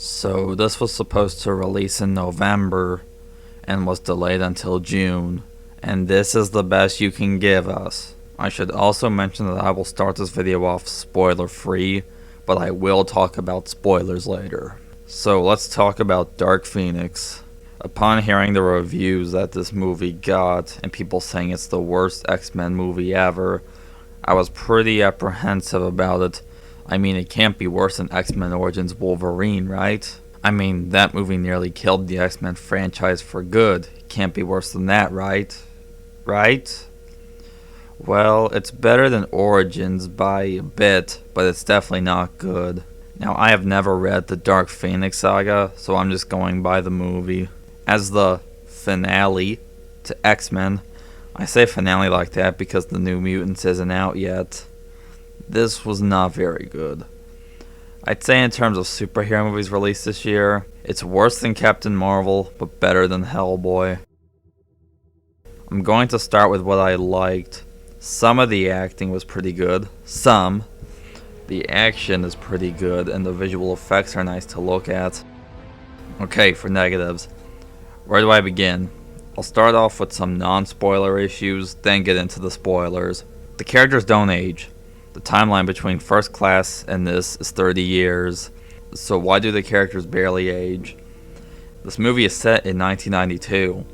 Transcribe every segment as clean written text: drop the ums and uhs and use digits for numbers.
So this was supposed to release in November and was delayed until June, and this is the best you can give us. I should also mention that I will start this video off spoiler free, but I will talk about spoilers later. So let's talk about Dark Phoenix. Upon hearing the reviews that this movie got and people saying it's the worst X-Men movie ever, I was pretty apprehensive about it. I mean, it can't be worse than X-Men Origins Wolverine, right? I mean, that movie nearly killed the X-Men franchise for good. It can't be worse than that, right? Right? Well, it's better than Origins by a bit, but it's definitely not good. Now, I have never read the Dark Phoenix saga, so I'm just going by the movie. As the finale to X-Men, I say finale like that because the New Mutants isn't out yet. This was not very good. I'd say in terms of superhero movies released this year, it's worse than Captain Marvel, but better than Hellboy. I'm going to start with what I liked. Some of the acting was pretty good. Some. The action is pretty good, and the visual effects are nice to look at. Okay, for negatives. Where do I begin? I'll start off with some non-spoiler issues, then get into the spoilers. The characters don't age. The timeline between First Class and this is 30 years, so why do the characters barely age? This movie is set in 1992.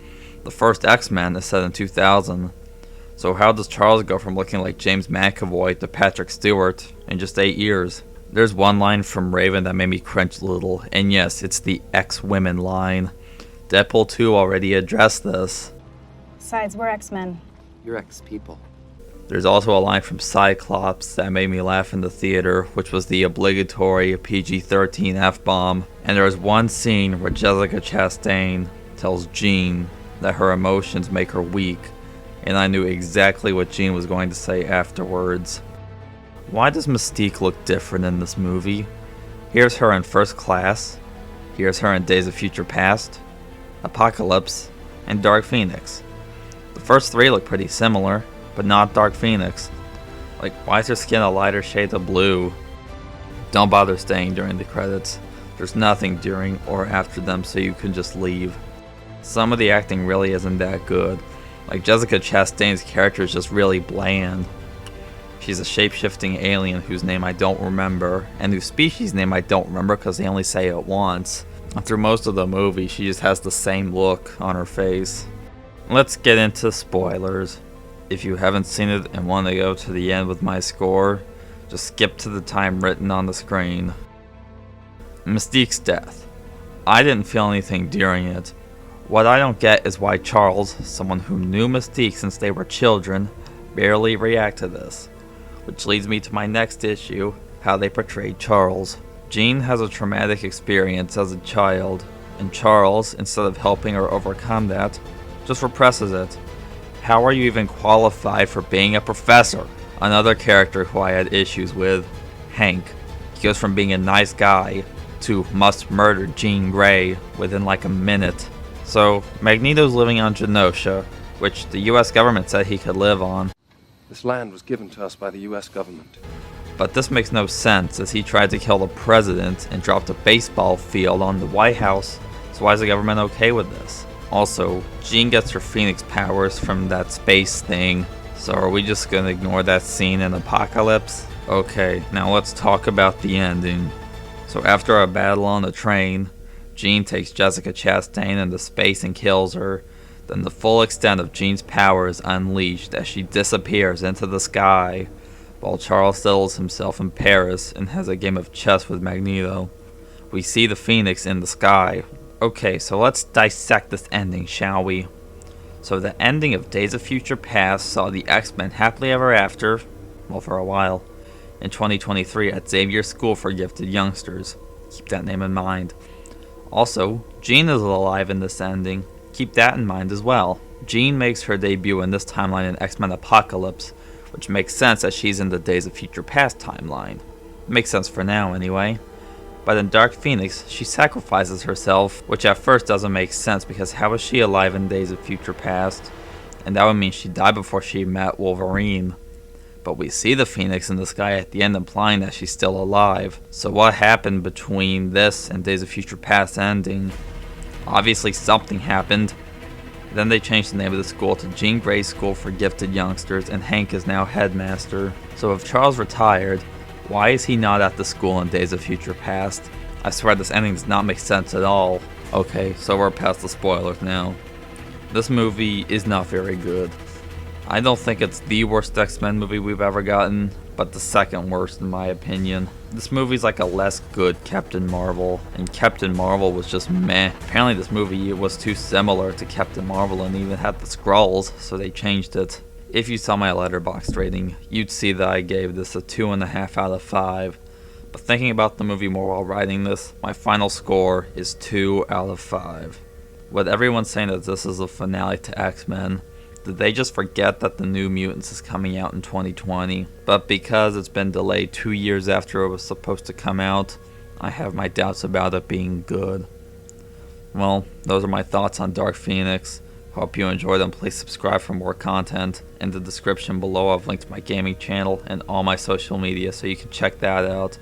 The first X-Men is set in 2000. So how does Charles go from looking like James McAvoy to Patrick Stewart in just 8 years? There's one line from Raven that made me cringe a little, and yes, it's the X-Women line. Deadpool 2 already addressed this. Besides, we're X-Men. You're X-people. There's also a line from Cyclops that made me laugh in the theater, which was the obligatory PG-13 F-bomb. And there was one scene where Jessica Chastain tells Jean that her emotions make her weak, and I knew exactly what Jean was going to say afterwards. Why does Mystique look different in this movie? Here's her in First Class, here's her in Days of Future Past, Apocalypse, and Dark Phoenix. The first three look pretty similar, but not Dark Phoenix. Like, why is her skin a lighter shade of blue? Don't bother staying during the credits. There's nothing during or after them, so you can just leave. Some of the acting really isn't that good. Like, Jessica Chastain's character is just really bland. She's a shape-shifting alien whose name I don't remember, and whose species name I don't remember because they only say it once. And through most of the movie, she just has the same look on her face. Let's get into spoilers. If you haven't seen it and want to go to the end with my score, just skip to the time written on the screen. Mystique's death. I didn't feel anything during it. What I don't get is why Charles, someone who knew Mystique since they were children, barely reacted to this. Which leads me to my next issue, how they portrayed Charles. Jean has a traumatic experience as a child, and Charles, instead of helping her overcome that, just represses it. How are you even qualified for being a professor? Another character who I had issues with, Hank. He goes from being a nice guy to must murder Jean Grey within like a minute. So, Magneto's living on Genosha, which the US government said he could live on. This land was given to us by the US government. But this makes no sense as he tried to kill the president and dropped a baseball field on the White House, so why is the government okay with this? Also, Jean gets her Phoenix powers from that space thing, so are we just gonna ignore that scene in Apocalypse? Okay, now let's talk about the ending. So after a battle on the train, Jean takes Jessica Chastain into space and kills her. Then the full extent of Jean's power is unleashed as she disappears into the sky, while Charles settles himself in Paris and has a game of chess with Magneto. We see the Phoenix in the sky. Okay, so let's dissect this ending, shall we? So the ending of Days of Future Past saw the X-Men happily ever after, well, for a while, in 2023 at Xavier's School for Gifted Youngsters. Keep that name in mind. Also, Jean is alive in this ending. Keep that in mind as well. Jean makes her debut in this timeline in X-Men Apocalypse, which makes sense as she's in the Days of Future Past timeline. Makes sense for now, anyway. But in Dark Phoenix, she sacrifices herself, which at first doesn't make sense because how is she alive in Days of Future Past? And that would mean she died before she met Wolverine. but we see the Phoenix in the sky at the end implying that she's still alive. So what happened between this and Days of Future Past ending? Obviously something happened. Then they changed the name of the school to Jean Grey School for Gifted Youngsters, and Hank is now headmaster. So if Charles retired, why is he not at the school in Days of Future Past? I swear this ending does not make sense at all. Okay, so we're past the spoilers now. This movie is not very good. I don't think it's the worst X-Men movie we've ever gotten, but the second worst in my opinion. This movie's like a less good Captain Marvel, and Captain Marvel was just meh. Apparently this movie was too similar to Captain Marvel and even had the Skrulls, so they changed it. If you saw my Letterboxd rating, you'd see that I gave this a 2.5 out of 5. But thinking about the movie more while writing this, my final score is 2 out of 5. With everyone saying that this is a finale to X-Men, did they just forget that the New Mutants is coming out in 2020? But because it's been delayed 2 years after it was supposed to come out, I have my doubts about it being good. Well, those are my thoughts on Dark Phoenix. Hope you enjoyed them. Please subscribe for more content. In the description below I've linked my gaming channel and all my social media so you can check that out.